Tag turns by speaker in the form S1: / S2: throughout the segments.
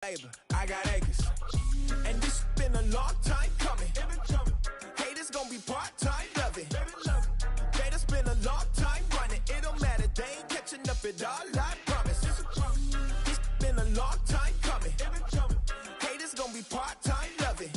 S1: I got acres, and this been a long time coming. Haters gonna be part-time loving. Haters been a long time running. It don't matter, they ain't catching up at all, I promise. This been a long time coming. Haters gonna be part-time loving.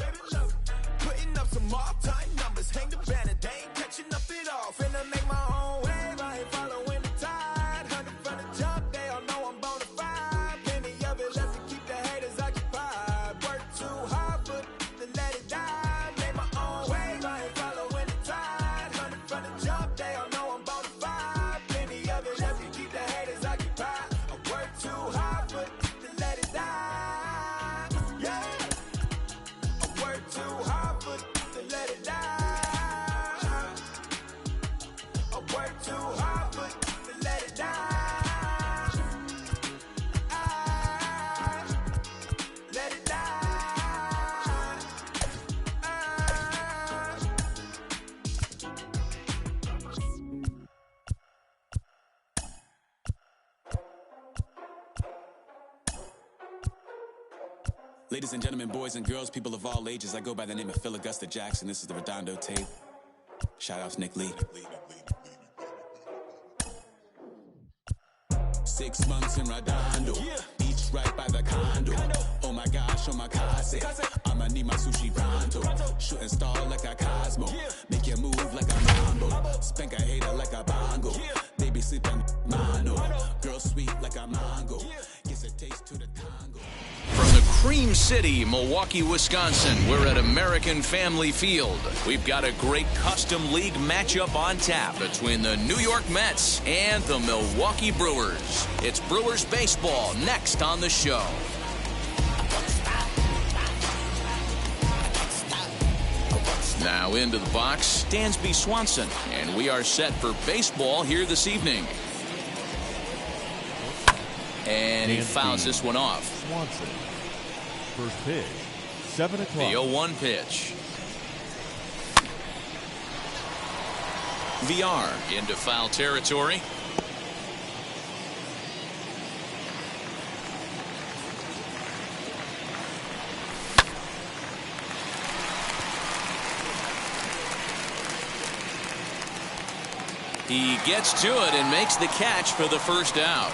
S1: Putting up some all-time numbers. Hang the banner, they ain't catching up at all. Finna make my own wave, I ain't following the tide. 100 from the jump, they all know I'm bona fide. Plenty of it left to keep the haters occupied. Work too hard, but to let it die. Make my own wave, I ain't following the tide. 100 from the jump, they all know I'm bona fide. Plenty of it left to keep the haters occupied. I work too hard, but to let it die. Yeah, I work too hard, but to let it die. I work too hard, but to let it die. Let it die.
S2: Ladies and gentlemen, boys and girls, people of all ages, I go by the name of Phil Augusta Jackson. This is the Redondo tape. Shout out to Nick Lee. 6 months in Redondo, each right by the condo. Oh my gosh, oh my kase, I'ma need my sushi pronto. Shooting star like a Cosmo, make you move like a mambo. Spank a hater like a bongo, they be sleeping mano. Girl sweet like a mango, gets a taste to the tango.
S3: From the Cream City, Milwaukee, Wisconsin, we're at American Family Field. We've got a great custom league matchup on tap between the New York Mets and the Milwaukee Brewers. It's Brewers baseball next on the show. Now into the box, Dansby Swanson, and we are set for baseball here this evening. And he fouls this one off.
S4: Swanson. First pitch, 7 o'clock.
S3: The 0-1 pitch. VR into foul territory. He gets to it and makes the catch for the first out.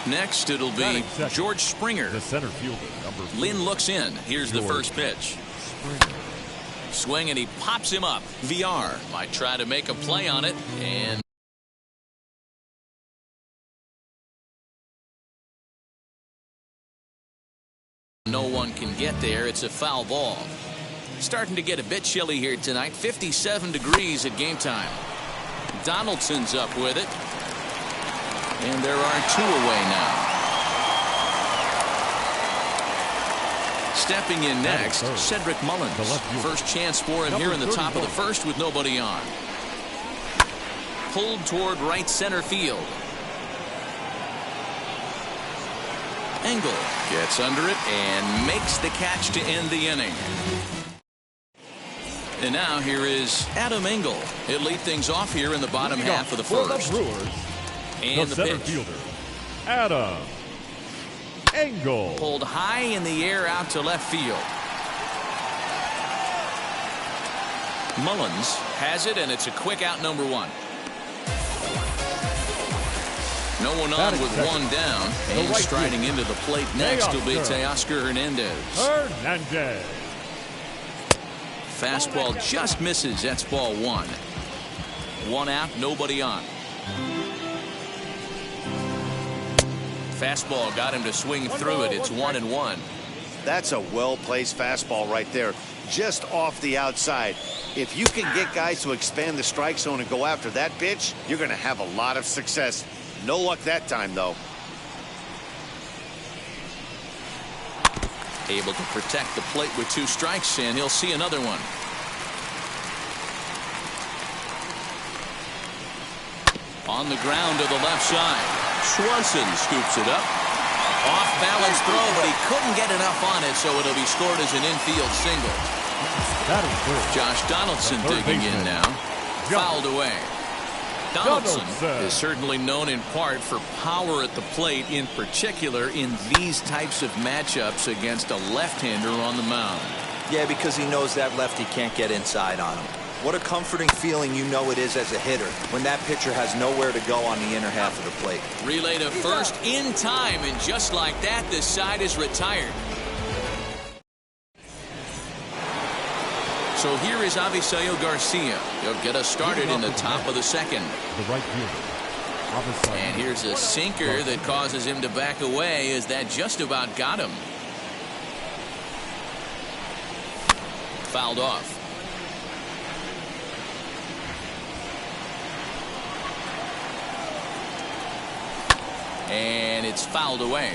S3: Next, it'll be George Springer.
S4: The center fielder, number 4.
S3: Lynn looks in. Here's the first pitch.
S4: Springer.
S3: Swing, and he pops him up. VR might try to make a play on it, and no one can get there. It's a foul ball. Starting to get a bit chilly here tonight. 57 degrees at game time. Donaldson's up with it. And there are 2 away now. Stepping in next, Cedric Mullins. First chance for him here in the top of the first with nobody on. Pulled toward right center field. Engel gets under it and makes the catch to end the inning. And now here is Adam Engel. He'll lead things off here in the bottom half of the first. And the
S4: center
S3: pitch.
S4: fielder, Adam Engel.
S3: Pulled high in the air out to left field. Mullins has it, and it's a quick out, number 1. No one on with one down. And striding into the plate next will be Teoscar Hernandez. Fastball just misses. That's ball 1. 1 out, nobody on. Fastball got him to swing through it. It's 1-1.
S5: That's a well-placed fastball right there, just off the outside. If you can get guys to expand the strike zone and go after that pitch, you're going to have a lot of success. No luck that time, though.
S3: Able to protect the plate with 2 strikes, and he'll see another one. On the ground to the left side. Swanson scoops it up. Off-balance throw, but he couldn't get enough on it, so it'll be scored as an infield single.
S4: That is good.
S3: Josh Donaldson digging in now. Fouled away. Donaldson is certainly known in part for power at the plate, in particular in these types of matchups against a left-hander on the mound.
S6: Yeah, because he knows that lefty can't get inside on him. What a comforting feeling you know it is as a hitter when that pitcher has nowhere to go on the inner half of the plate.
S3: Relay to first in time, and just like that, this side is retired. So here is Avisail Garcia. He'll get us started in the top of the second.
S4: The right fielder.
S3: And here's a sinker that causes him to back away, as that just about got him. Fouled off. And it's fouled away.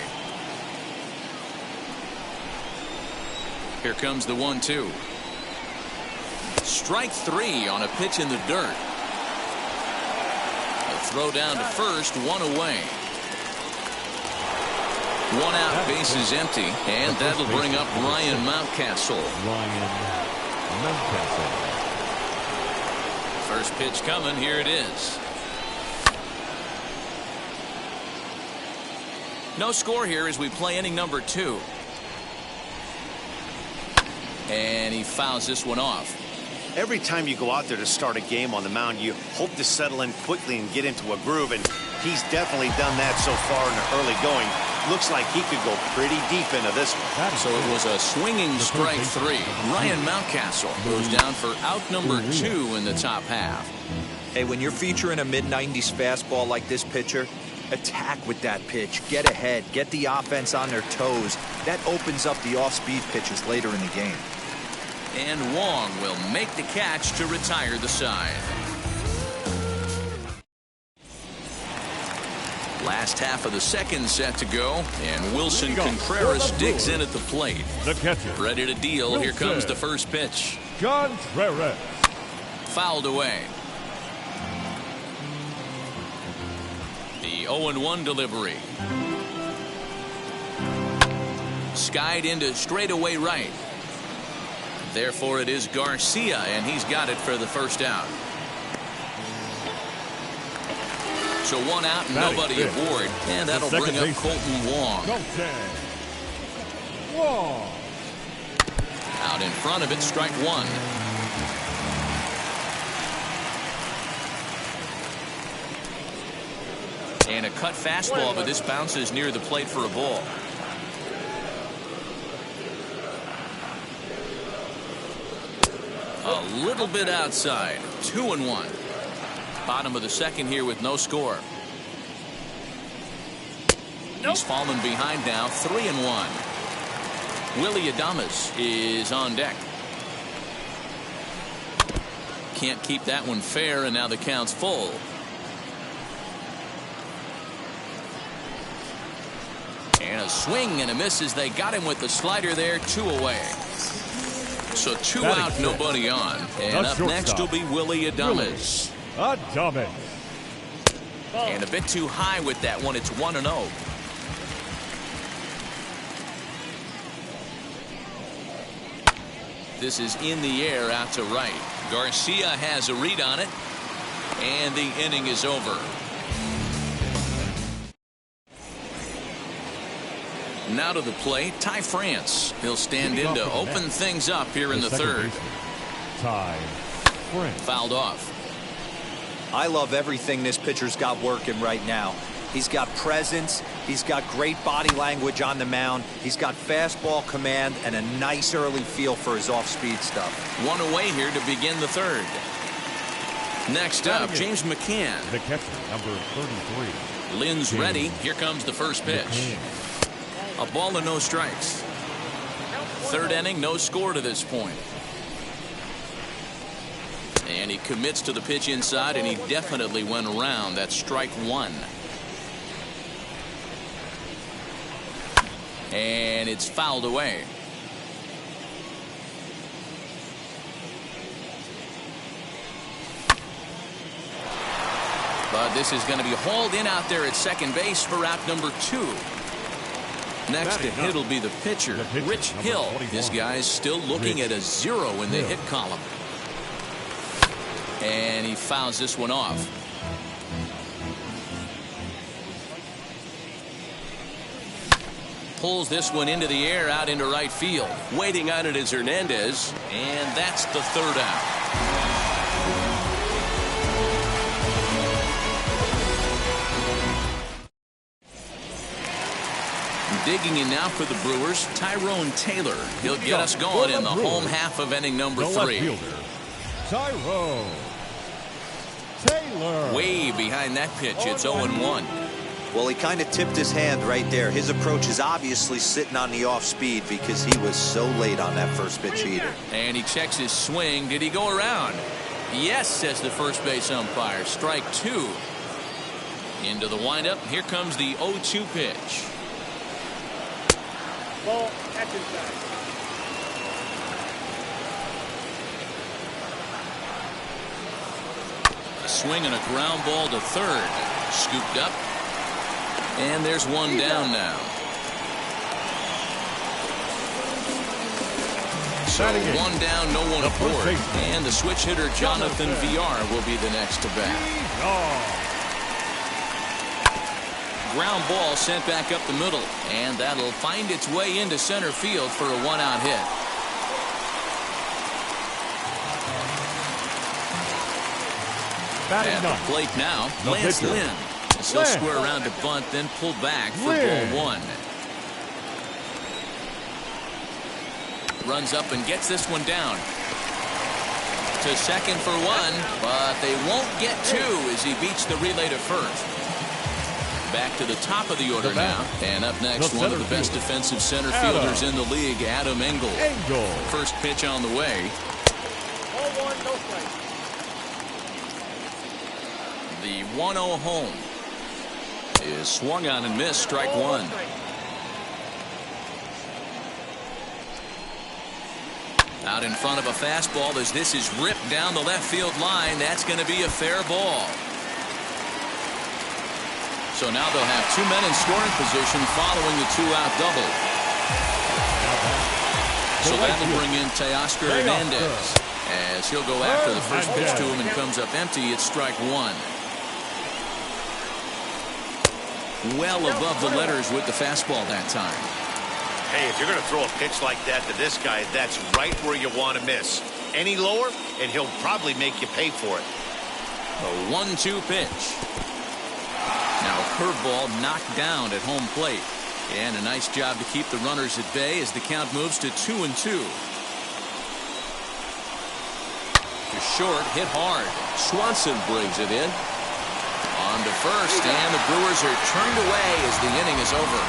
S3: Here comes the 1-2. Strike three on a pitch in the dirt. A throw down to first, one away. One out, bases empty, and that'll bring up Ryan Mountcastle. First pitch coming, here it is. No score here as we play inning number 2. And he fouls this one off.
S5: Every time you go out there to start a game on the mound, you hope to settle in quickly and get into a groove, and he's definitely done that so far in the early going. Looks like he could go pretty deep into this one.
S3: So it was a swinging strike three. Ryan Mountcastle goes down for out number 2 in the top half.
S6: Hey, when you're featuring a mid-90s fastball like this pitcher, attack with that pitch. Get ahead. Get the offense on their toes. That opens up the off-speed pitches later in the game.
S3: And Wong will make the catch to retire the side. Last half of the second set to go, and Wilson Contreras digs in at the plate.
S4: The catcher.
S3: Ready to deal. Here comes the first pitch.
S4: Contreras.
S3: Fouled away. The 0-1 delivery. Skied into straightaway right. Therefore, it is Garcia, and he's got it for the first out. So one out and nobody aboard, and that'll bring up Colton Wong. Out in front of it, strike one. And a cut fastball, but this bounces near the plate for a ball. A little bit outside. 2-1. Bottom of the second here with no score. He's fallen behind now. 3-1. Willy Adames is on deck. Can't keep that one fair, and now the count's full. And a swing and a miss as they got him with the slider there. 2 away. So 2 out, nobody on. And up next will be Willy Adames. And a bit too high with that one. It's 1-0. This is in the air out to right. Garcia has a read on it. And the inning is over. Now to the plate, Ty France. He'll stand in to open things up here in the third.
S4: Ty France.
S3: Fouled off.
S6: I love everything this pitcher's got working right now. He's got presence. He's got great body language on the mound. He's got fastball command and a nice early feel for his off-speed stuff.
S3: One away here to begin the third. Next up, James McCann.
S4: The catcher, number 33.
S3: Lynn's ready. Here comes the first pitch. A ball and no strikes. Third inning, no score to this point. And he commits to the pitch inside, and he definitely went around. That's strike one. And it's fouled away. But this is going to be hauled in out there at second base for out number 2. Next to hit will be the pitcher, Rich Hill. This guy's still looking at a 0 in the hit column. And he fouls this one off. pulls this one into the air out into right field.
S7: Waiting on it is Hernandez.
S3: And that's the third out. Digging in now for the Brewers, Tyrone Taylor. He'll get us going in the home half of inning number 3.
S4: Tyrone Taylor.
S3: Way behind that pitch. It's 0-1.
S6: Well, he kind of tipped his hand right there. His approach is obviously sitting on the off speed because he was so late on that first pitch heater.
S3: And he checks his swing. Did he go around? Yes, says the first base umpire. Strike 2. Into the windup. Here comes the 0-2 pitch.
S8: Ball, catch inside.
S3: A swing and a ground ball to third. Scooped up. And there's one down now. So one down, no one aboard. And the switch hitter Jonathan Villar will be the next to bat. Ground ball sent back up the middle, and that'll find its way into center field for a 1-out hit. At the plate now, Lance Lynn. He'll square around to bunt, then pull back for ball 1. Runs up and gets this one down. To second for 1, but they won't get 2 as he beats the relay to first. Back to the top of the order now. And up next, one of the best defensive center fielders in the league, Adam Engel. First pitch on the way.
S8: 0-1, no strike.
S3: The 1-0 home is swung on and missed. Strike 1. Out in front of a fastball as this is ripped down the left field line. That's going to be a fair ball. So now they'll have 2 men in scoring position following the 2-out double. So that'll bring in Teoscar Hernandez as he'll go after the first pitch to him and comes up empty. It's strike 1. Well above the letters with the fastball that time.
S5: Hey, if you're going to throw a pitch like that to this guy, that's right where you want to miss. Any lower, and he'll probably make you pay for it.
S3: A 1-2 pitch. Now a curveball knocked down at home plate. And a nice job to keep the runners at bay as the count moves to 2-2. To short, hit hard.
S7: Swanson brings it in.
S3: On to first, and the Brewers are turned away as the inning is over.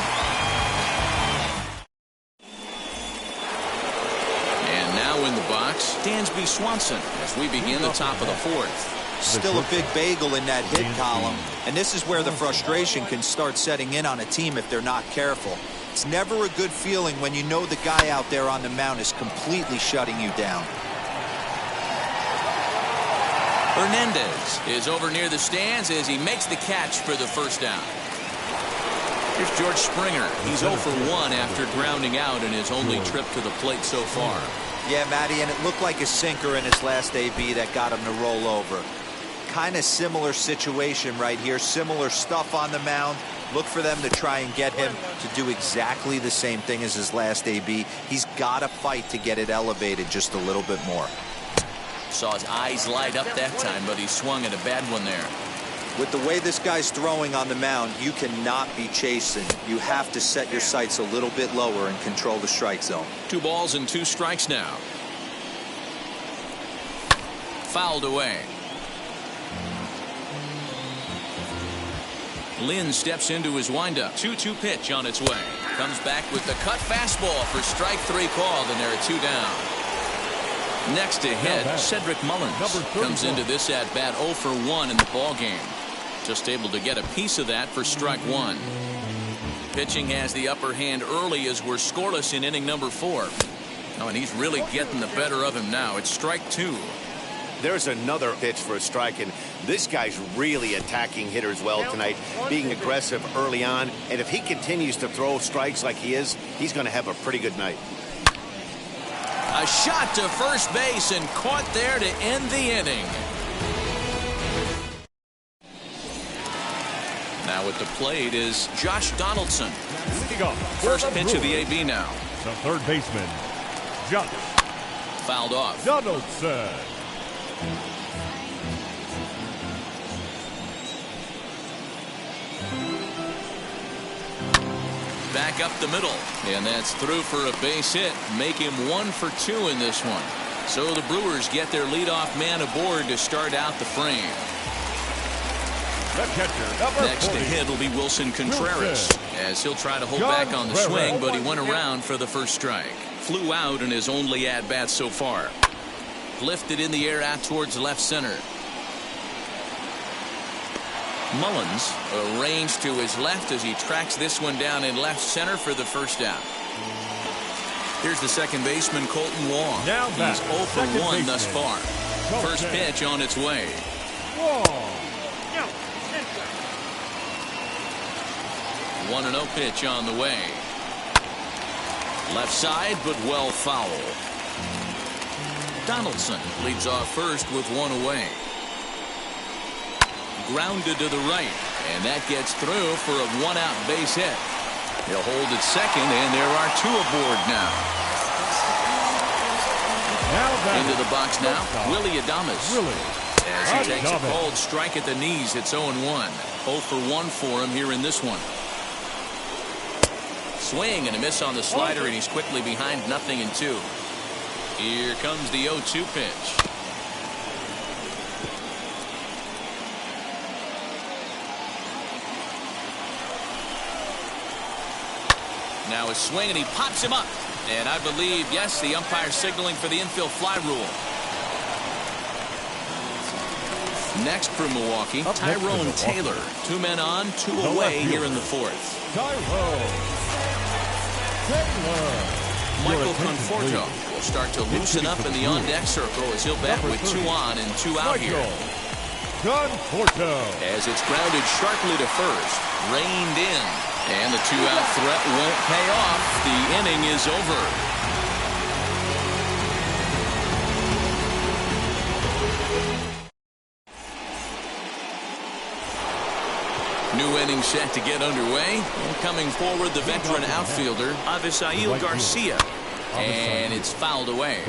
S3: And now in the box, Dansby Swanson as we begin the top of the 4th.
S6: Still a big bagel in that hit column, and this is where the frustration can start setting in on a team if they're not careful. It's never a good feeling when you know the guy out there on the mound is completely shutting you down.
S3: Hernandez is over near the stands as he makes the catch for the first down. Here's George Springer. He's 0 for 1 after grounding out in his only trip to the plate so far.
S6: Yeah, Matty, and it looked like a sinker in his last AB that got him to roll over. Kind of similar situation right here. Similar stuff on the mound. Look for them to try and get him to do exactly the same thing as his last AB. He's got to fight to get it elevated just a little bit more.
S3: Saw his eyes light up that time, but he swung at a bad one there.
S6: With the way this guy's throwing on the mound, you cannot be chasing. You have to set your sights a little bit lower and control the strike zone.
S3: 2 balls and 2 strikes now. Fouled away. Lynn steps into his windup. 2-2 pitch on its way. Comes back with the cut fastball for strike 3 called, and there are 2 down. Next to hit, Cedric Mullins comes into this at bat 0 for 1 in the ball game. Just able to get a piece of that for strike 1. Pitching has the upper hand early as we're scoreless in inning number 4. Oh, and he's really getting the better of him now. It's strike 2.
S5: There's another pitch for a strike, and this guy's really attacking hitters well tonight, being aggressive early on. And if he continues to throw strikes like he is, he's going to have a pretty good night.
S3: A shot to first base and caught there to end the inning. Now Now at the plate is Josh Donaldson.
S4: Leading off for
S3: First
S4: the
S3: pitch of the
S4: Brewers,
S3: AB now.
S4: the third baseman, Josh
S3: Fouled off.
S4: Donaldson.
S3: Back up the middle, and that's through for a base hit. Make him 1 for 2 in this one. So the Brewers get their leadoff man aboard to start out the frame.
S4: The catcher, number
S3: Next
S4: 40.
S3: to hit will be Wilson Contreras, as he'll try to hold back on the swing, but he went around for the first strike. Flew out in his only at-bat so far. Lifted in the air out towards left center. Mullins arranged to his left as he tracks this one down in left center for the first out. Here's the second baseman, Colton Wong.
S4: Now
S3: He's 0 for 1
S4: baseman,
S3: thus far.
S4: Colton.
S3: First pitch on its way.
S4: Wong.
S8: No, inside.
S3: 1-0 pitch on the way. Left side, but well foul. Donaldson leads off first with 1 away. Grounded to the right, and that gets through for a 1-out base hit. He'll hold at second, and there are 2 aboard now. Into the box now, Willy Adames. As he takes a cold strike at the knees, it's 0-1. 0 for 1 for him here in this one. Swing and a miss on the slider, and he's quickly behind 0-2. Here comes the 0-2 pitch. Now a swing, and he pops him up. And I believe, yes, the umpire signaling for the infield fly rule. Next for Milwaukee, Tyrone Taylor. 2 men on, 2 away here in the 4th.
S4: Tyrone Taylor.
S3: Michael Conforto will start to loosen up in the on-deck circle as he'll bat with 2 on and 2 out here.
S4: Conforto.
S3: As it's grounded sharply to first, reined in. And the 2-out threat won't pay off. The inning is over. New inning set to get underway. And coming forward, the veteran outfielder, Avisail Garcia. And it's fouled away.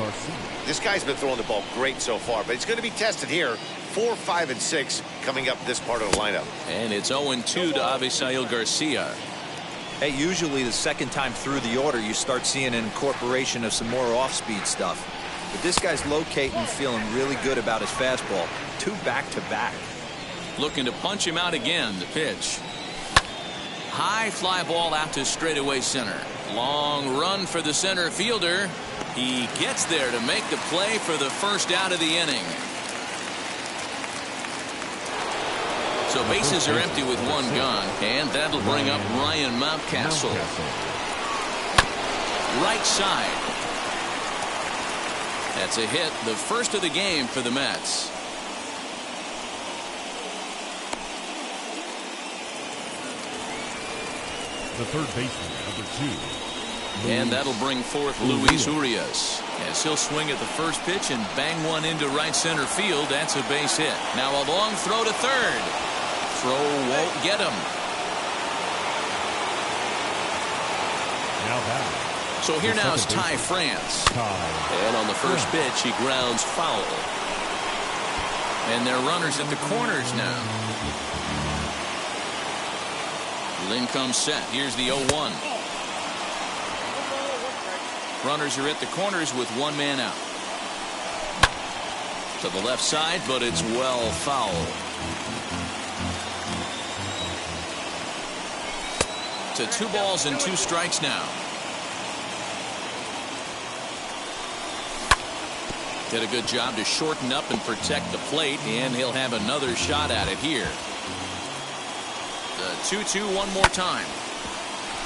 S5: This guy's been throwing the ball great so far, but he's going to be tested here. 4, 5, and 6 coming up this part of the lineup.
S3: And it's 0-2 to Avisail Garcia.
S6: Hey, usually the second time through the order, you start seeing an incorporation of some more off-speed stuff. But this guy's locating, feeling really good about his fastball. 2 back-to-back.
S3: Looking to punch him out again. The pitch. High fly ball out to straightaway center. Long run for the center fielder. He gets there to make the play for the first out of the inning. So bases are empty with 1 gone, and that'll bring up Ryan Mountcastle. Right side. That's a hit, the first of the game for the Mets.
S4: The third baseman, number 2.
S3: And that'll bring forth Luis Urias. As he'll swing at the first pitch and bang one into right center field. That's a base hit. Now a long throw to third. Throw won't get him.
S4: Now that.
S3: So here now is Ty France. And on the first pitch, he grounds foul. And they're runners at the corners now. Lynn comes set. Here's the 0-1. Runners are at the corners with 1 man out. To the left side, but it's well foul. To 2 balls and 2 strikes now. Did a good job to shorten up and protect the plate, and he'll have another shot at it here. The 2-2 one more time.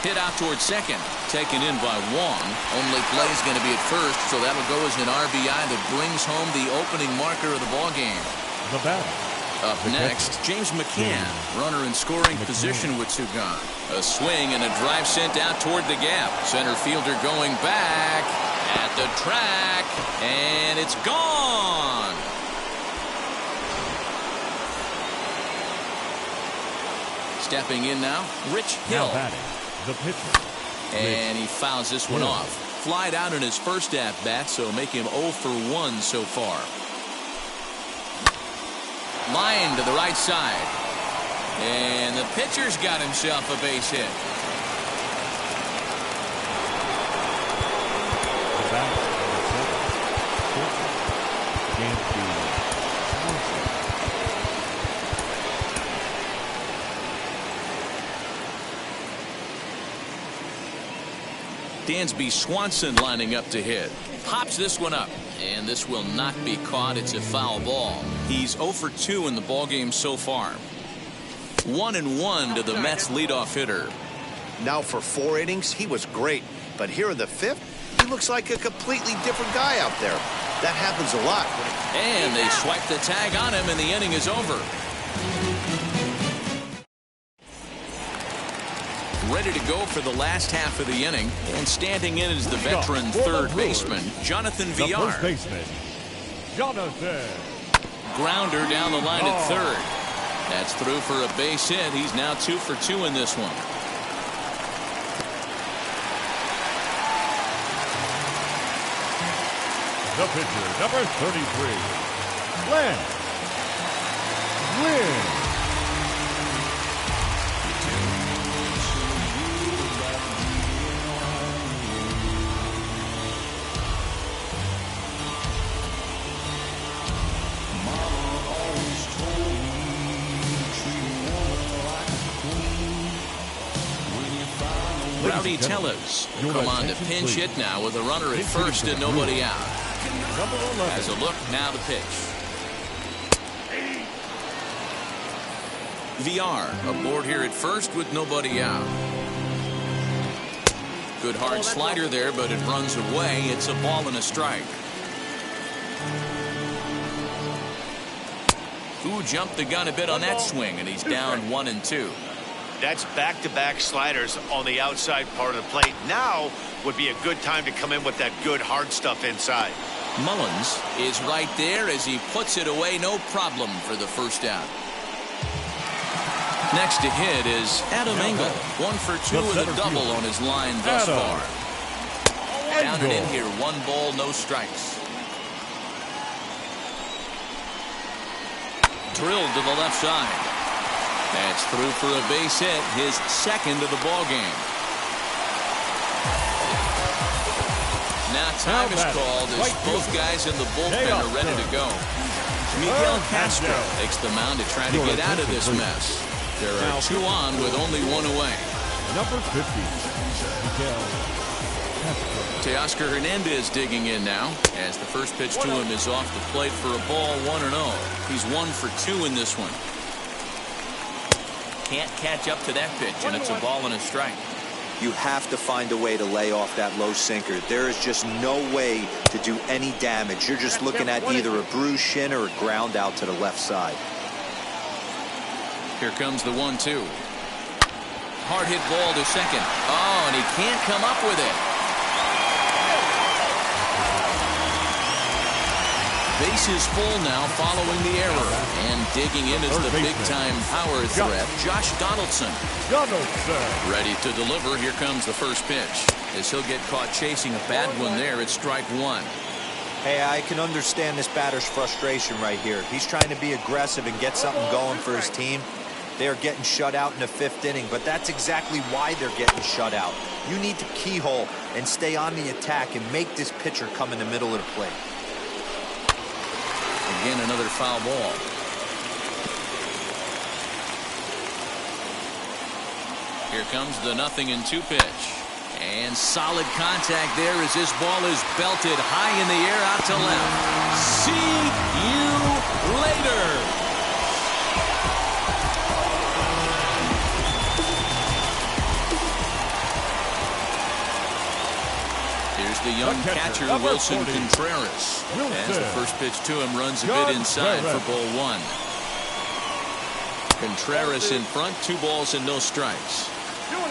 S3: Hit out towards second. Taken in by Wong. Only play is going to be at first, so that'll go as an RBI that brings home the opening marker of the ballgame.
S4: The batter.
S3: Up next, James McCann, runner in scoring position with 2 gone. A swing and a drive sent out toward the gap. Center fielder going back at the track, and it's gone. Stepping in now, Rich
S4: Now
S3: Hill.
S4: batting, the pitcher.
S3: And he fouls this one off. Flied out in his first at-bat, so make him 0 for 1 so far. Line to the right side. And the pitcher's got himself a base hit.
S4: The batter, Dansby Swanson.
S3: Dansby Swanson lining up to hit. Pops this one up. And this will not be caught. It's a foul ball. He's 0 for 2 in the ballgame so far. 1-1 to the Mets leadoff hitter.
S5: Now for 4 innings, he was great. But here in the 5th, he looks like a completely different guy out there. That happens a lot.
S3: And they swipe the tag on him, and the inning is over. Ready to go for the last half of the inning, and standing in is the veteran third baseman, Jonathan
S4: The
S3: Villar.
S4: first baseman, Jonathan.
S3: Grounder down the line at third. That's through for a base hit. He's now 2 for 2 in this one.
S4: The pitcher, number 33, Lance Lynn.
S3: Rowdy Tellez will come on to pinch hit now with a runner at first and nobody out.
S4: Number 11.
S3: As a look, now the pitch. VR aboard here at first with nobody out. Good hard slider there, but it runs away. It's a ball and a strike. Who jumped the gun a bit on that swing, and he's down 1-2.
S5: That's back-to-back sliders on the outside part of the plate. Now would be a good time to come in with that good hard stuff inside.
S3: Mullins is right there as he puts it away, no problem for the first out. Next to hit is Adam Engel, 1 for 2 with a double on his line thus far. Down and in here, 1 ball, no strikes. Drilled to the left side. That's through for a base hit, his second of the ball game. Now time is called as both guys in the bullpen are ready to go. Miguel Castro takes the mound to try to get out of this mess. There are 2 on with only 1 away.
S4: Number 50, Miguel Castro.
S3: Teoscar Hernandez digging in now as the first pitch to him is off the plate for a ball, 1-0. He's 1 for 2 in this one. Can't catch up to that pitch, and it's a ball and a strike.
S6: You have to find a way to lay off that low sinker. There is just no way to do any damage. You're just looking at either a bruised shin or a ground out to the left side.
S3: Here comes the 1-2. Hard hit ball to second. Oh, and he can't come up with it. Bases full now following the error. And digging in is the big-time power threat, Josh Donaldson. Ready to deliver. Here comes the first pitch. As he'll get caught chasing a bad one there, it's strike 1.
S6: Hey, I can understand this batter's frustration right here. He's trying to be aggressive and get something going for his team. They are getting shut out in the 5th inning, but that's exactly why they're getting shut out. You need to keyhole and stay on the attack and make this pitcher come in the middle of the plate.
S3: Again, another foul ball. Here comes the 0-2 pitch. And solid contact there as this ball is belted high in the air out to left. See you later. Here's the young catcher, Wilson Contreras. As the first pitch to him runs a bit inside for ball 1. Contreras in front, 2 balls and no strikes.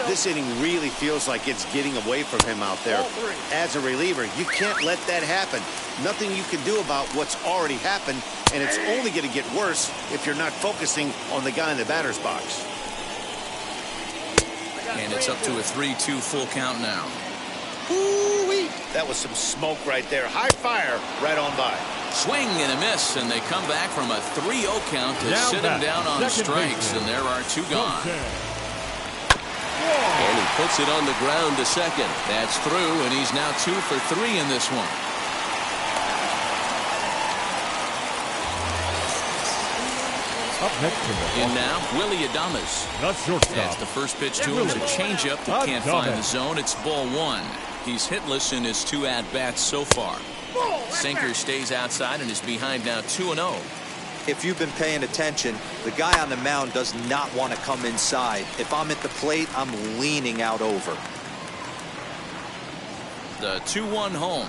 S5: This inning really feels like it's getting away from him out there. As a reliever, you can't let that happen. Nothing you can do about what's already happened, and it's only going to get worse if you're not focusing on the guy in the batter's box.
S3: And it's up to a 3-2 full count now.
S5: Ooh-wee. That was some smoke right there. High fire right on by.
S3: Swing and a miss, and they come back from a 3-0 count to sit him down on strikes, and there are 2 gone.
S7: And he puts it on the ground to second.
S3: That's through, and he's now 2 for 3 in this one.
S4: Up next to the
S3: In now, Willie Adames.
S4: the shortstop.
S3: As the first pitch to him is a changeup that can't find the zone. It's ball 1. He's hitless in his 2 at-bats so far. Sinker stays outside and is behind now 2-0.
S6: If you've been paying attention, the guy on the mound does not want to come inside. If I'm at the plate, I'm leaning out over.
S3: The 2-1 home.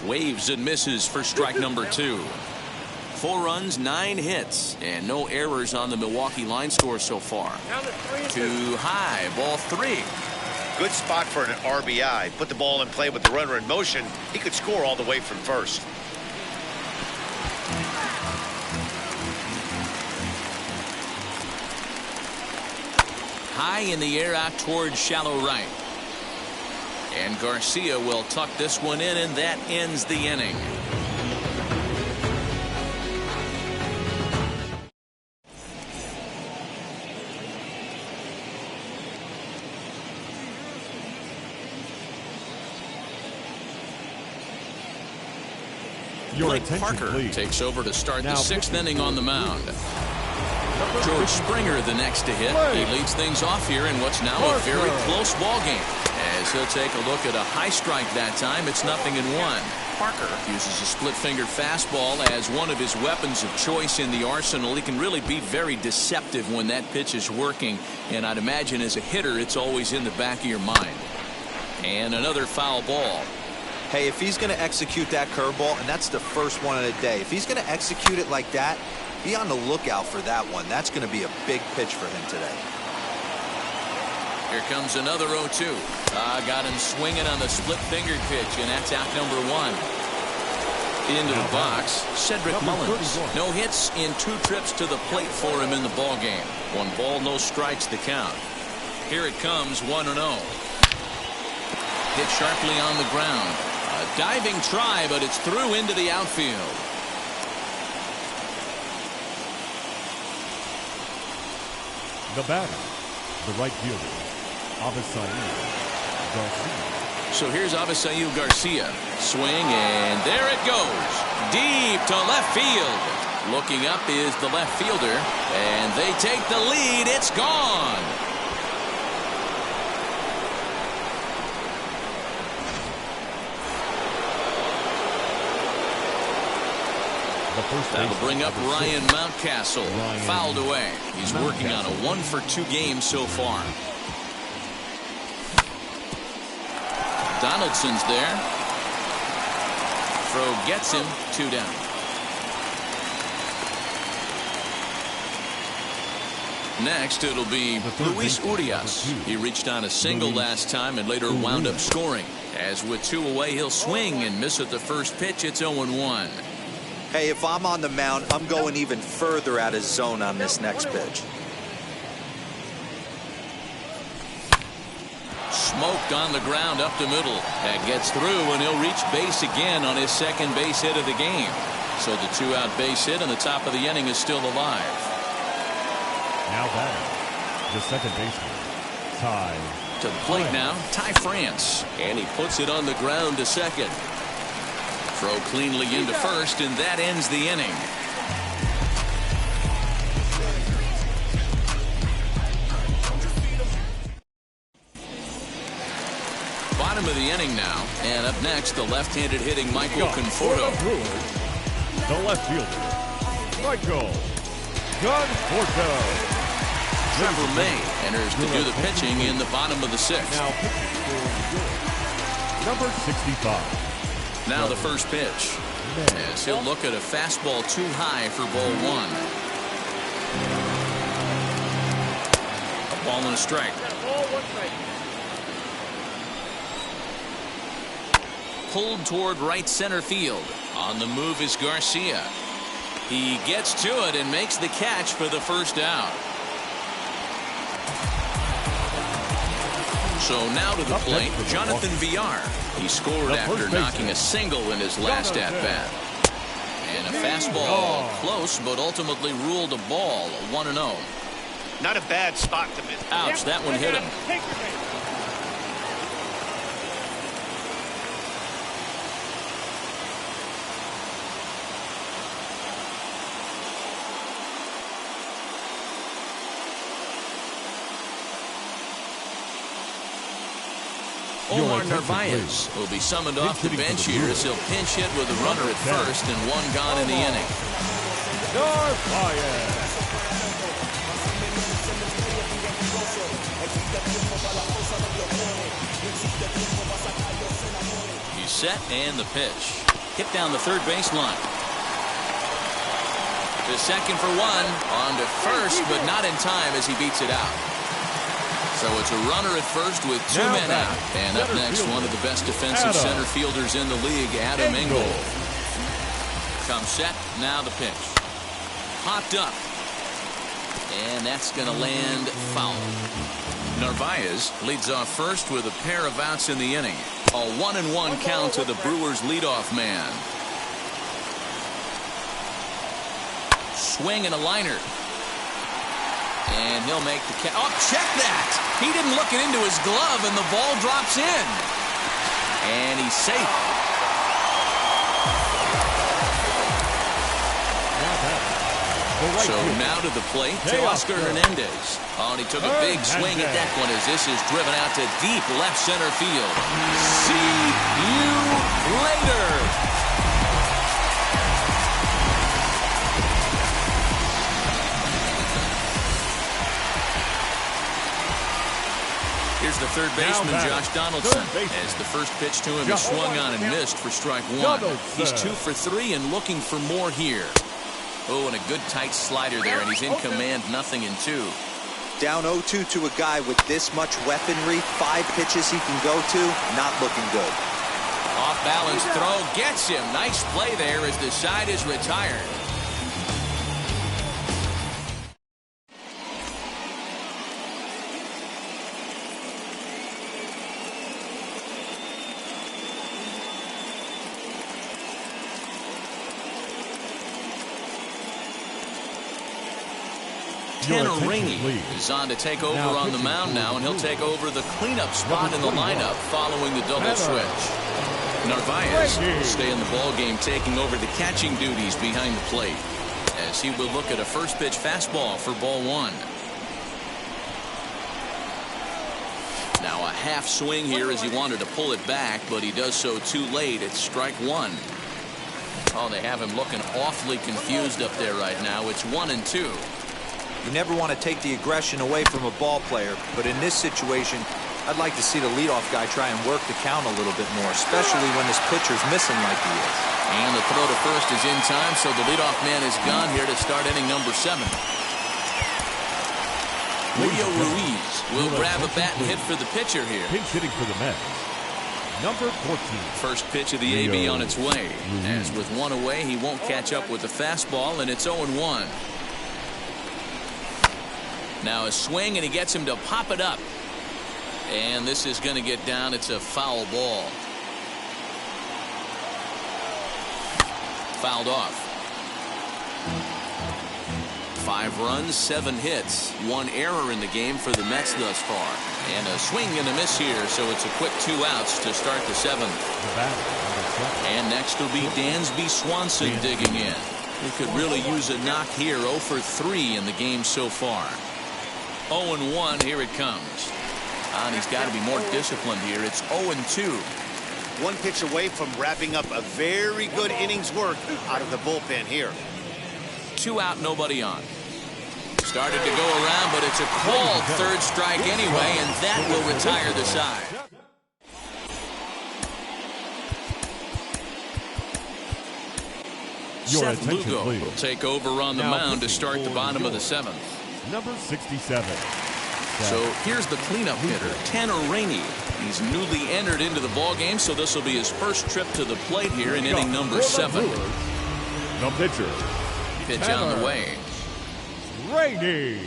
S3: Waves and misses for strike number 2. 4 runs, 9 hits, and no errors on the Milwaukee line score so far. Too high, ball 3.
S5: Good spot for an RBI. Put the ball in play with the runner in motion. He could score all the way from first.
S3: High in the air out towards shallow right. And Garcia will tuck this one in, and that ends the inning.
S4: Your
S3: Blake
S4: attention,
S3: Parker
S4: please.
S3: takes over to start
S4: Now
S3: the 6th
S4: pitching
S3: inning on the mound.
S4: Number
S3: George
S4: 50.
S3: Springer the next to hit. He leads things off here in what's now a very close ball game. As he'll take a look at a high strike that time, it's 0-1. Parker uses a split-fingered fastball as one of his weapons of choice in the arsenal. He can really be very deceptive when that pitch is working, and I'd imagine as a hitter it's always in the back of your mind. And another foul ball.
S6: Hey, if he's going to execute that curveball, and that's the first one of the day, if he's going to execute it like that, be on the lookout for that one. That's going to be a big pitch for him today.
S3: Here comes another 0-2. Got him swinging on the split-fingered pitch, and that's out number 1. Into the box, Cedric Mullins. No hits in 2 trips to the plate for him in the ballgame. 1 ball, no strikes the count. Here it comes, 1-0. Hit sharply on the ground. A diving try, but it's through into the outfield.
S4: The batter, the right fielder, Avisail Garcia.
S3: So here's Avisail Garcia. Swing, and there it goes. Deep to left field. Looking up is the left fielder, and they take the lead. It's gone. That'll bring up Ryan Mountcastle. Fouled away. He's working on a 1-for-2 game so far. Donaldson's there. Throw gets him. 2 down. Next, it'll be Luis Urias. He reached on a single last time and later wound up scoring. As with 2 away, he'll swing and miss at the first pitch. It's 0-1.
S6: Hey, if I'm on the mound, I'm going even further out of zone on this next pitch.
S3: Smoked on the ground up the middle. That gets through, and he'll reach base again on his 2nd base hit of the game. So the 2-out base hit on the top of the inning is still alive.
S4: Now batting, the second baseman, Ty.
S3: To the plate now, Ty France.
S7: And he puts it on the ground to second.
S3: Throw cleanly into first, and that ends the inning. Bottom of the inning now, and up next, the left-handed hitting Michael Conforto.
S4: The left fielder, Michael Conforto.
S3: Trevor May enters to do the pitching in the bottom of the 6th.
S4: Now pitching for number 65.
S3: Now the first pitch. As he'll look at a fastball too high for ball 1. A ball and a strike. Pulled toward right center field. On the move is Garcia. He gets to it and makes the catch for the first out. So now to the plate, Jonathan Villar. He scored after knocking a single in his last at-bat. And a fastball close, but ultimately ruled a ball, 1-0.
S5: Not a bad spot to miss.
S3: Ouch, that one hit him. Omar Narvaez will be summoned off the bench here as he'll pinch hit with a runner at first and one gone in the inning.
S4: Narvaez.
S3: He's set and the pitch. Hit down the third baseline. To second for one. On to first, but not in time as he beats it out. So it's a runner at first with two men out. And up next, one of the best defensive center fielders in the league, Adam Engel. Comes set, now the pitch. Popped up. And that's going to land foul. Narvaez leads off first with a pair of outs in the inning. A 1-1 count to the Brewers leadoff man. Swing and a liner. And he'll make the catch. Oh, check that! He didn't look it into his glove, and the ball drops in. And he's safe. So now to the plate, Teoscar Hernandez. Oh, and he took a big swing at that one as this is driven out to deep left center field. See you later. Here's the third baseman, Josh Donaldson, as the first pitch to him is swung on and missed for strike one. He's 2 for 3 and looking for more here. Oh, and a good tight slider there, and he's in command, 0-2.
S6: Down 0-2 to a guy with this much weaponry, 5 pitches he can go to, not looking good.
S3: Off balance throw gets him. Nice play there as the side is retired. Tanner Rainey is on to take over on the mound now, and he'll take over the cleanup spot in the lineup following the double switch. Narvaez will stay in the ball game, taking over the catching duties behind the plate as he will look at a first pitch fastball for ball one. Now a half swing here as he wanted to pull it back, but he does so too late. It's strike one. Oh, they have him looking awfully confused up there right now. It's 1-2.
S6: You never want to take the aggression away from a ball player, but in this situation, I'd like to see the leadoff guy try and work the count a little bit more, especially when this pitcher's missing like he is.
S3: And the throw to first is in time, so the leadoff man is gone here to start inning number 7. Julio Ruiz will grab a bat and hit for the pitcher here.
S4: Pinch hitting for the Mets, number 14.
S3: First pitch of the AB on its way. As with one away, he won't catch up with the fastball, and it's 0-1. Now a swing, and he gets him to pop it up. And this is going to get down. It's a foul ball. Fouled off. 5 runs, 7 hits, 1 error in the game for the Mets thus far. And a swing and a miss here, so it's a quick 2 outs to start the 7th. And next will be Dansby Swanson digging in. He could really use a knock here. 0 for 3 in the game so far. 0-1, here it comes. And he's got to be more disciplined here. It's 0-2.
S5: 1 pitch away from wrapping up a very good innings work out of the bullpen here.
S3: 2 out, nobody on. Started to go around, but it's a called third strike anyway, and that will retire the side. Seth Lugo will take over on the mound to start the bottom of the 7th.
S4: Number 67.
S3: So here's the cleanup hitter, Tanner Rainey. He's newly entered into the ball game, so this will be his first trip to the plate here in inning number 7.
S4: The pitcher.
S3: Pitch on the way.
S4: Rainey.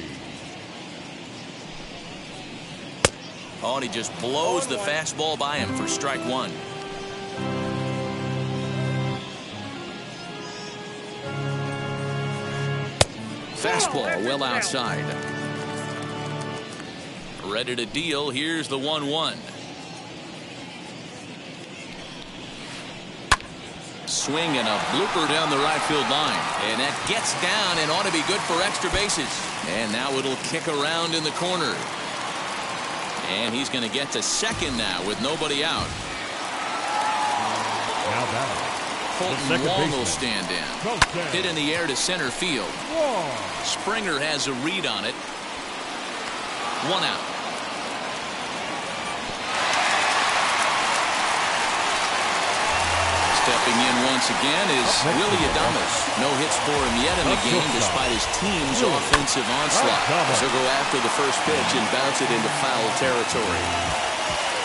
S3: Oh, and he just blows the fastball by him for strike one. Fastball well outside. Ready to deal. Here's the 1-1. Swing and a blooper down the right field line. And that gets down and ought to be good for extra bases. And now it'll kick around in the corner. And he's going to get to second now with nobody out.
S4: Now batting.
S3: Colton Wong will stand in. Hit in the air to center field. Springer has a read on it. 1 out. Stepping in once again is Willy Adames. No hits for him yet in the game despite his team's offensive onslaught. So go after the first pitch and bounce it into foul territory.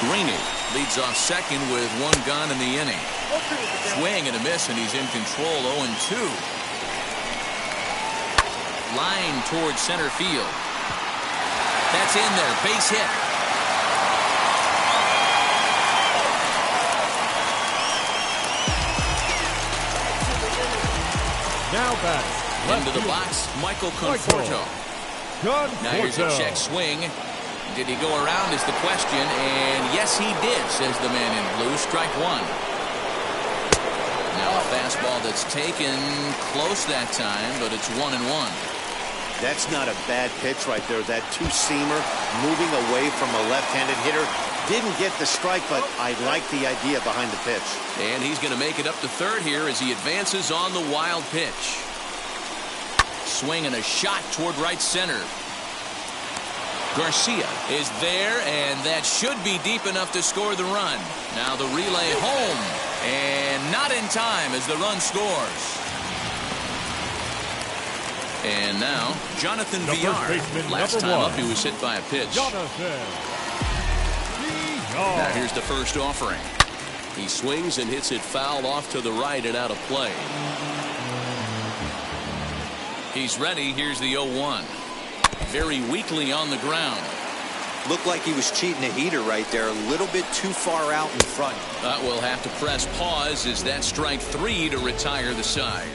S3: Greeny leads off second with 1 gun in the inning. Swing and a miss, and he's in control. 0-2. Line towards center field. That's in there. Base hit.
S4: Now batting.
S3: Into the box, Michael Conforto. Now here's a check swing. Did he go around is the question, and yes he did, says the man in blue. Strike one. Now a fastball that's taken close that time, but it's 1-1.
S5: That's not a bad pitch right there. That two-seamer moving away from a left-handed hitter. Didn't get the strike, but I like the idea behind the pitch.
S3: And he's going to make it up to third here as he advances on the wild pitch. Swing and a shot toward right center. Garcia is there, and that should be deep enough to score the run. Now the relay home, and not in time as the run scores. And now Jonathan Villar. Last time up he was hit by a pitch. Now here's the first offering. He swings and hits it foul off to the right and out of play. He's ready. Here's the 0-1. Very weakly on the ground.
S6: Looked like he was cheating a heater right there. A little bit too far out in front.
S3: We'll have to press pause as that strike 3 to retire the side.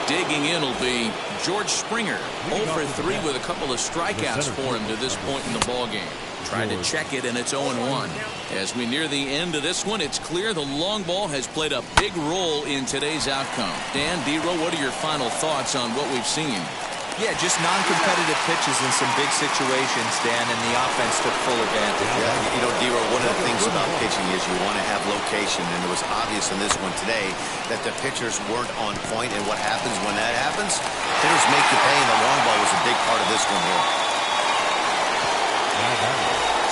S3: Digging in will be George Springer. 0 for 3 with a couple of strikeouts for him to this point in the ballgame. Tried to check it, and it's 0-1. As we near the end of this one, it's clear the long ball has played a big role in today's outcome. Dan, D-Row, what are your final thoughts on what we've seen?
S6: Yeah, just non-competitive pitches in some big situations, Dan, and the offense took full advantage.
S5: Yeah, you know, D-Row, one of the things about pitching is you want to have location, and it was obvious in this one today that the pitchers weren't on point, and what happens when that happens? Hitters make you pay, and the long ball was a big part of this one here.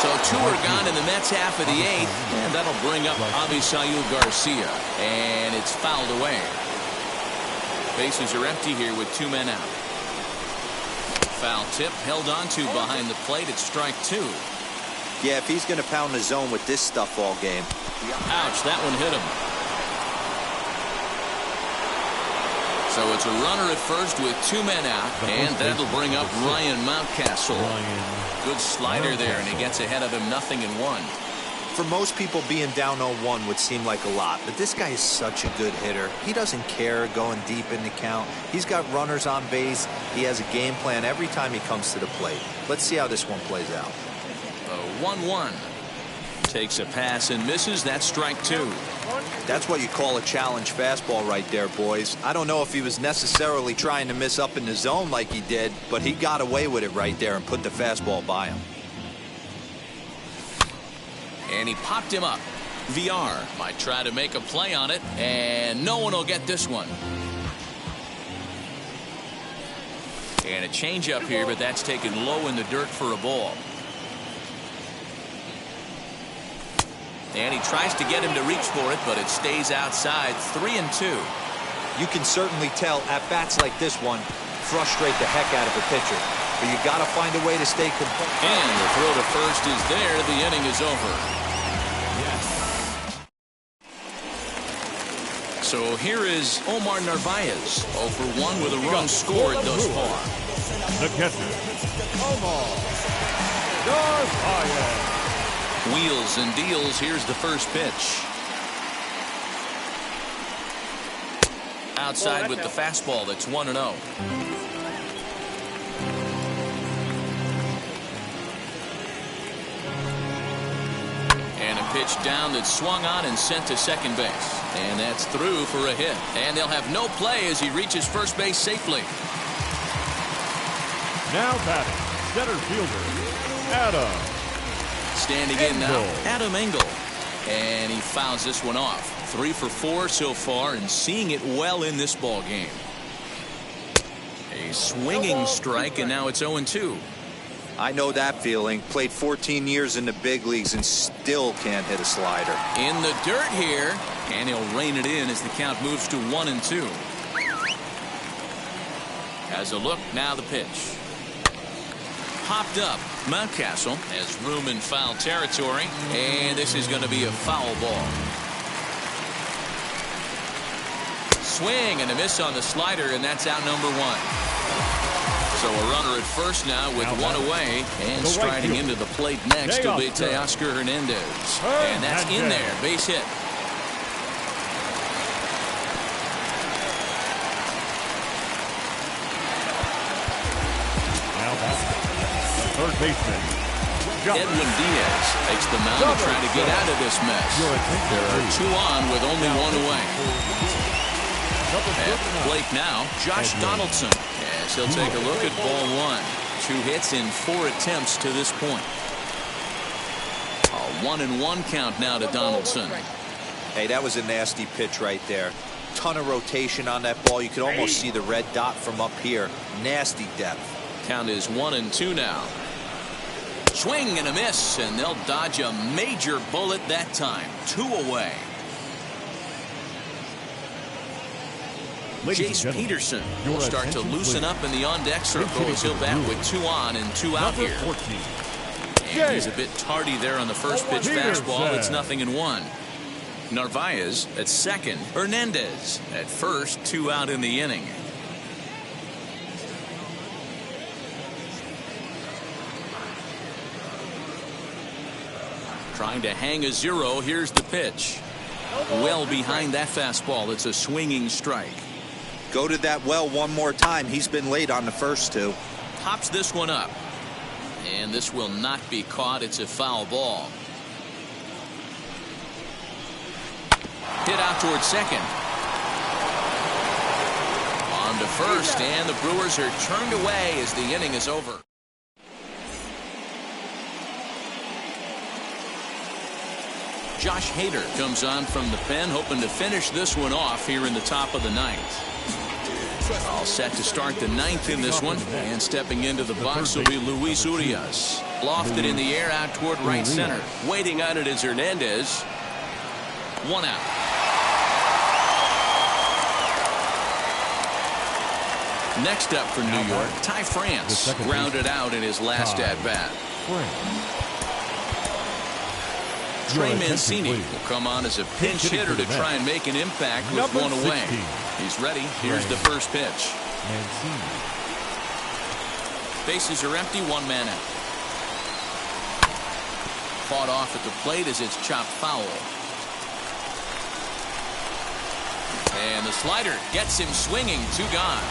S3: So 2 are gone in the Mets half of the 8th, and that'll bring up Avisail Garcia, and it's fouled away. Bases are empty here with 2 men out. Foul tip held on to behind the plate. It's strike 2.
S6: Yeah, if he's going to pound the zone with this stuff all game.
S3: Ouch, that one hit him. So it's a runner at first with 2 men out, and that'll bring up Ryan Mountcastle. Good slider there, and he gets ahead of him 0-1.
S6: For most people, being down 0-1 would seem like a lot, but this guy is such a good hitter. He doesn't care going deep in the count. He's got runners on base. He has a game plan every time he comes to the plate. Let's see how this one plays out.
S3: 1-1. Takes a pass and misses. That's strike 2.
S6: That's what you call a challenge fastball right there, boys. I don't know if he was necessarily trying to miss up in the zone like he did, but he got away with it right there and put the fastball by him.
S3: And he popped him up. Villar might try to make a play on it, and no one will get this one. And a changeup here, but that's taken low in the dirt for a ball. And he tries to get him to reach for it, but it stays outside. 3-2.
S6: You can certainly tell at-bats like this one frustrate the heck out of a pitcher. But you got to find a way to stay composed.
S3: And the throw to first is there. The inning is over. So here is Omar Narvaez, 0 for 1 with a run scored thus far.
S4: The catcher, Omar Narvaez.
S3: Wheels and deals. Here's the first pitch. Outside with the fastball. That's 1-0. And a pitch down that's swung on and sent to second base. And that's through for a hit. And they'll have no play as he reaches first base safely.
S4: Now batting, center fielder, Adam
S3: Standing in now, Adam Engel. And he fouls this one off. 3 for 4 so far and seeing it well in this ball game. A swinging strike, and now it's 0-2.
S6: I know that feeling. Played 14 years in the big leagues and still can't hit a slider.
S3: In the dirt here, and he'll rein it in as the count moves to 1-2. Has a look, now the pitch. Popped up. Mountcastle has room in foul territory, and this is going to be a foul ball. Swing and a miss on the slider, and that's out number 1. So a runner at first now with one away, and striding into the plate next will be Teoscar Hernandez. And that's in there, base hit.
S4: Third baseman,
S3: Edwin Diaz takes the mound to try to get out of this mess. There are 2 on with only 1 away. At the plate now, Josh Donaldson. As he'll take a look at ball 1. 2 hits in 4 attempts to this point. A 1-1 count now to Donaldson.
S6: Hey, that was a nasty pitch right there. Ton of rotation on that ball. You could almost see the red dot from up here. Nasty depth.
S3: Count is 1-2 now. Swing and a miss, and they'll dodge a major bullet that time. 2 away. Jace Peterson will start to loosen up in the on-deck circle as he'll bat with 2 on and 2 out here. And he's a bit tardy there on the first pitch fastball. It's 0-1. Narvaez at second. Hernandez at first. 2 out in the inning. Trying to hang a 0. Here's the pitch. Well behind that fastball. It's a swinging strike.
S6: Go to that well one more time. He's been late on the first 2.
S3: Pops this one up. And this will not be caught. It's a foul ball. Hit out towards second. On to first, and the Brewers are turned away as the inning is over. Josh Hader comes on from the pen, hoping to finish this one off here in the top of the 9th. All set to start the 9th in this one, and stepping into the box will be Luis Urias. Lofted in the air out toward right center.
S7: Waiting on it is Hernandez.
S3: 1 out. Next up for New York, Ty France grounded out in his last at-bat. Trey Mancini will come on as a pinch hitter to try and make an impact with 1 away. He's ready. Here's the first pitch. Bases are empty. 1 man out. Fought off at the plate as it's chopped foul. And the slider gets him swinging. 2 gone.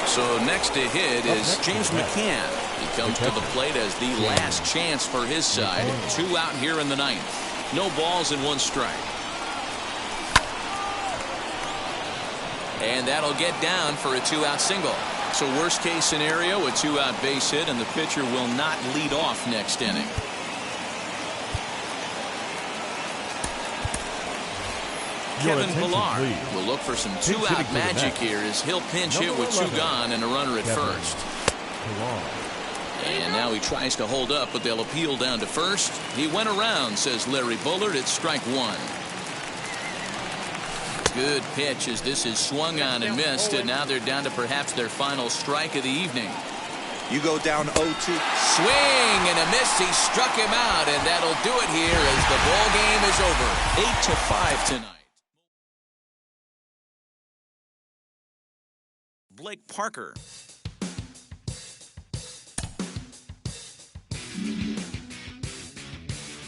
S3: So next to hit is James McCann. He comes to the plate as the last chance for his side. 2 out here in the 9th. No balls and 1 strike. And that'll get down for a 2-out single. So worst case scenario, a 2-out base hit, and the pitcher will not lead off next inning. Kevin Pillar will look for some 2-out magic here as he'll pinch hit with 2 gone and a runner at first. And now he tries to hold up, but they'll appeal down to first. He went around, says Larry Bullard. It's strike 1. Good pitch as this is swung on and missed, and now they're down to perhaps their final strike of the evening.
S6: You go down 0-2.
S3: Swing and a miss. He struck him out, and that'll do it here as the ball game is over. 8-5 tonight. Blake Parker